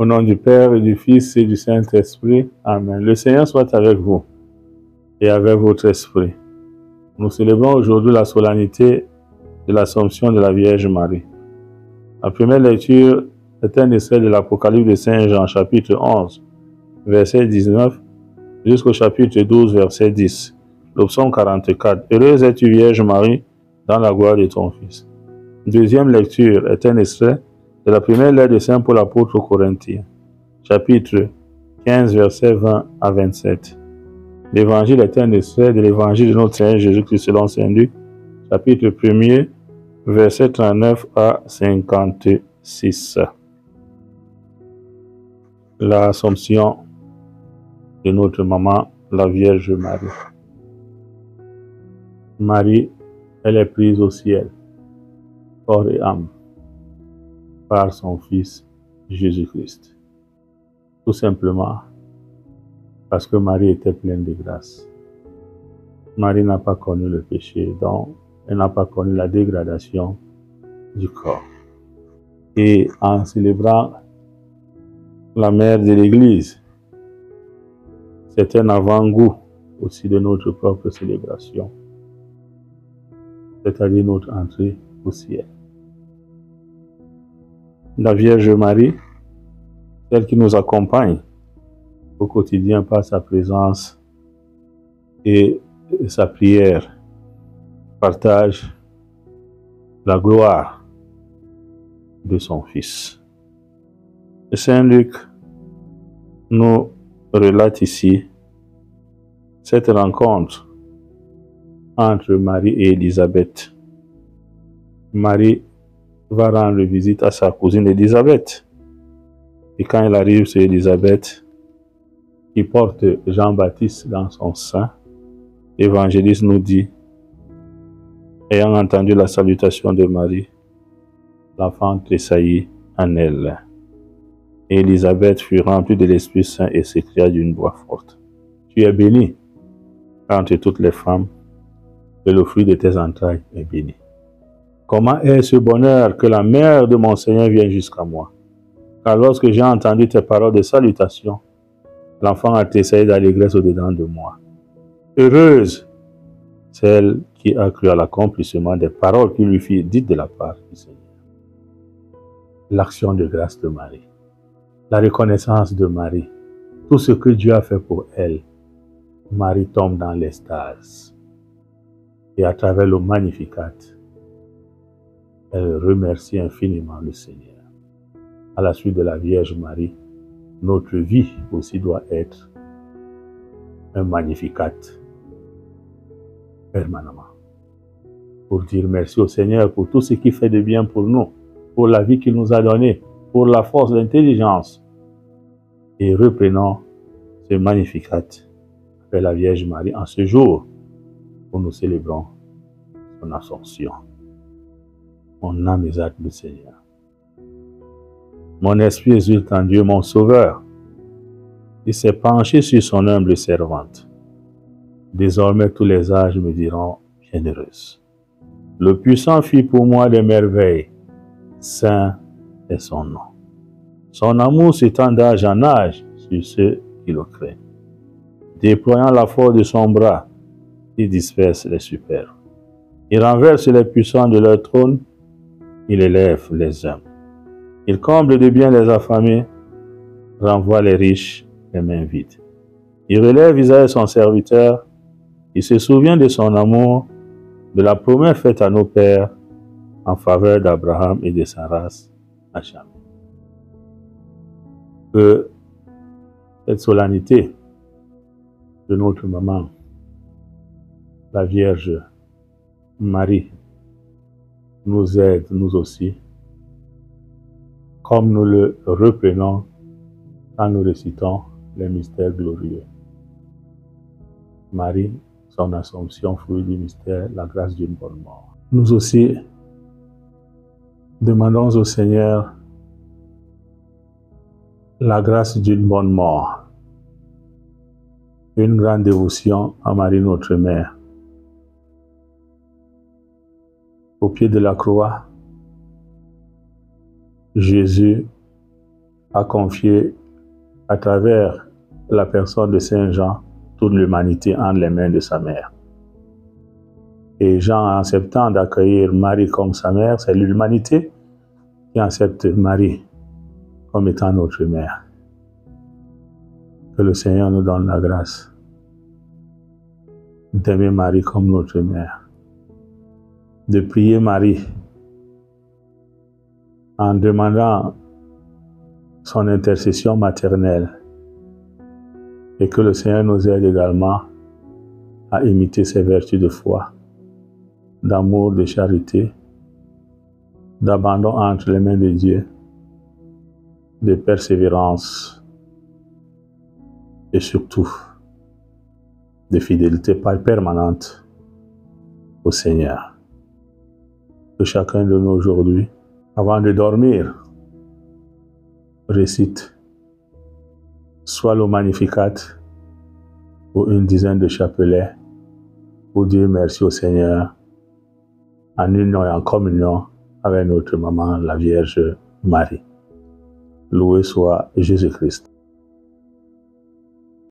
Au nom du Père et du Fils et du Saint-Esprit. Amen. Le Seigneur soit avec vous et avec votre esprit. Nous célébrons aujourd'hui la solennité de l'Assomption de la Vierge Marie. La première lecture est un extrait de l'Apocalypse de Saint Jean, chapitre 11, verset 19, jusqu'au chapitre 12, verset 10. Le psaume 44. Heureuse es-tu, Vierge Marie, dans la gloire de ton Fils. Deuxième lecture est un extrait de la première lettre de Saint Paul apôtre aux Corinthiens, chapitre 15, versets 20 à 27. L'évangile est un extrait de l'évangile de notre Seigneur Jésus-Christ selon Saint Luc, chapitre 1er, versets 39 à 56. L'Assomption de notre maman, la Vierge Marie. Marie, elle est prise au ciel, corps et âme, par son Fils Jésus-Christ. Tout simplement parce que Marie était pleine de grâce. Marie n'a pas connu le péché, donc elle n'a pas connu la dégradation du corps. Et en célébrant la mère de l'Église, c'est un avant-goût aussi de notre propre célébration, c'est-à-dire notre entrée au ciel. La Vierge Marie, celle qui nous accompagne au quotidien par sa présence et sa prière, partage la gloire de son Fils. Saint Luc nous relate ici cette rencontre entre Marie et Élisabeth. Marie va rendre visite à sa cousine Élisabeth. Et quand elle arrive sur Élisabeth, qui porte Jean-Baptiste dans son sein, l'évangéliste nous dit, ayant entendu la salutation de Marie, l'enfant tressaillit en elle. Et Élisabeth fut remplie de l'Esprit Saint et s'écria d'une voix forte, tu es bénie entre toutes les femmes, et le fruit de tes entrailles est béni. Comment est ce bonheur que la mère de mon Seigneur vienne jusqu'à moi? Car lorsque j'ai entendu tes paroles de salutation, l'enfant a tressailli d'allégresse au-dedans de moi. Heureuse celle qui a cru à l'accomplissement des paroles qui lui furent dites de la part du Seigneur. L'action de grâce de Marie, la reconnaissance de Marie, tout ce que Dieu a fait pour elle, Marie tombe dans l'extase. Et à travers le Magnificat, elle remercie infiniment le Seigneur. À la suite de la Vierge Marie, notre vie aussi doit être un Magnificat permanemment. Pour dire merci au Seigneur pour tout ce qu'il fait de bien pour nous, pour la vie qu'il nous a donnée, pour la force, l'intelligence. Et reprenons ce Magnificat avec la Vierge Marie en ce jour où nous célébrons son Assomption. Mon âme exalte le Seigneur. Mon esprit exulte en Dieu, mon Sauveur. Il s'est penché sur son humble servante. Désormais, tous les âges me diront bienheureuse. Le puissant fit pour moi des merveilles. Saint est son nom. Son amour s'étend d'âge en âge sur ceux qui le craignent. Déployant la force de son bras, il disperse les superbes. Il renverse les puissants de leur trône, il élève les hommes. Il comble de bien les affamés, renvoie les riches les mains vides. Il relève Isaïe son serviteur, il se souvient de son amour, de la promesse faite à nos pères en faveur d'Abraham et de sa race à jamais. Que cette solennité de notre maman, la Vierge Marie, nous aide, nous aussi, comme nous le reprenons quand nous récitons les mystères glorieux. Marie, son Assomption, fruit du mystère, la grâce d'une bonne mort. Nous aussi, demandons au Seigneur la grâce d'une bonne mort. Une grande dévotion à Marie notre Mère. Au pied de la croix, Jésus a confié à travers la personne de Saint Jean toute l'humanité entre les mains de sa mère. Et Jean, en acceptant d'accueillir Marie comme sa mère, c'est l'humanité qui accepte Marie comme étant notre mère. Que le Seigneur nous donne la grâce d'aimer Marie comme notre mère, de prier Marie en demandant son intercession maternelle, et que le Seigneur nous aide également à imiter ses vertus de foi, d'amour, de charité, d'abandon entre les mains de Dieu, de persévérance et surtout de fidélité permanente au Seigneur. Que chacun de nous aujourd'hui, avant de dormir, récite soit le Magnificat ou une dizaine de chapelets pour dire merci au Seigneur en union et en communion avec notre maman, la Vierge Marie. Loué soit Jésus-Christ.